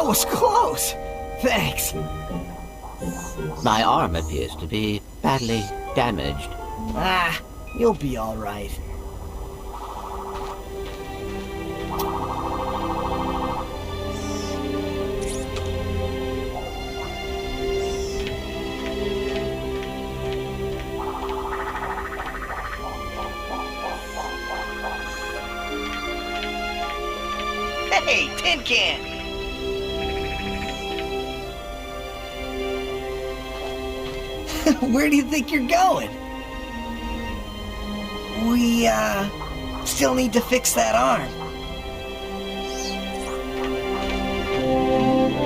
That was close! Thanks. My arm appears to be badly damaged. Ah, you'll be alright. Hey, Tin Can! Where do you think you're going? We, still need to fix that arm.